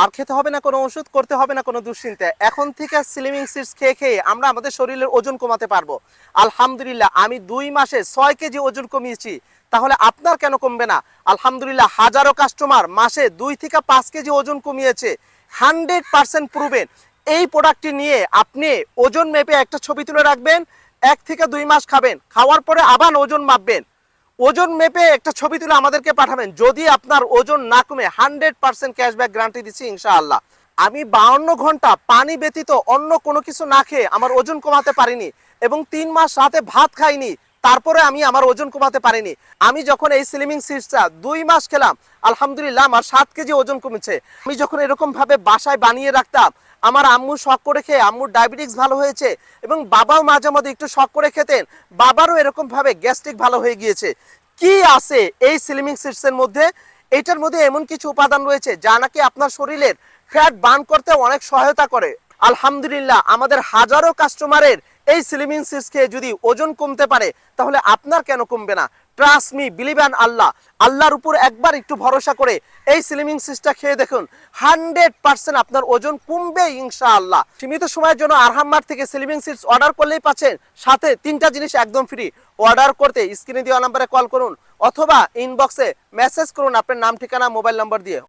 আর খেতে হবে না কোনো ওষুধ, করতে হবে না কোনো দুশ্চিন্তা। এখন থেকে স্লিমিং সিডস খেয়ে খেয়ে আমরা আমাদের শরীরের ওজন কমাতে পারবো। আলহামদুলিল্লাহ, আমি 2 মাসে 6 কেজি ওজন কমিয়েছি। তাহলে আপনার কেন কমবে না? আলহামদুলিল্লাহ, হাজারো কাস্টমার মাসে 2 থেকে 5 কেজি ওজন কমিয়েছে। 100% প্রুভেন। এই প্রোডাক্টটি নিয়ে আপনি ওজন মেপে একটা ছবি তুলে রাখবেন, 1 থেকে 2 মাস খাবেন, খাওয়ার পরে আবার ওজন মাপবেন, ওজন মেপে একটা ছবি তুলে আমাদেরকে পাঠাবেন। যদি আপনার ওজন না কমে 100% ক্যাশব্যাক গ্যারান্টি দিচ্ছি ইনশাআল্লাহ। আমি 52 ঘন্টা পানি ব্যতীত অন্য কোনো কিছু না খেয়ে আমার ওজন কমাতে পারিনি, এবং 3 মাস রাতে ভাত খাইনি, তারপরে আমি আমার ওজন কমাতে পারিনি। আমি যখন এই স্লিমিং সিডসটা 2 মাস খেলাম, আলহামদুলিল্লাহ আমার 7 কেজি ওজন কমেছে। আমি যখন এরকম ভাবে বাসায় বানিয়ে রাখতাম, আমার আম্মু শখ করে খেয়ে আম্মুর ডায়াবেটিস ভালো হয়েছে, এবং বাবাও মাঝে মধ্যে একটু শখ করে খেতেন, বাবারও এরকম ভাবে গ্যাস্ট্রিক ভালো হয়ে গিয়েছে। কি আছে এই স্লিমিং সিডসের মধ্যে? এটার মধ্যে এমন কিছু উপাদান রয়েছে যা নাকি আপনার শরীরের ফ্যাট বার্ন করতে অনেক সহায়তা করে। আলহামদুলিল্লাহ, আমাদের হাজারো কাস্টমারের এই স্লিমিং সিডস খেয়ে যদি ওজন কমতে পারে, তাহলে আপনার কেন কমবে না? ট্রাস্ট মি, বিলিভ অ্যান আল্লাহ। আল্লাহর উপর একবার একটু ভরসা করে এই স্লিমিং সিডসটা খেয়ে দেখুন, 100% আপনার ওজন কমবে ইনশাআল্লাহ। সীমিত সময়ের জন্য আরহাম মার্ট থেকে স্লিমিং সিডস অর্ডার করলেই পাচ্ছেন সাথে 3টা জিনিস একদম ফ্রি। অর্ডার করতে স্ক্রিনে দেওয়া নাম্বারে কল করুন অথবা ইনবক্সে মেসেজ করুন আপনার নাম, ঠিকানা, মোবাইল নাম্বার দিয়ে।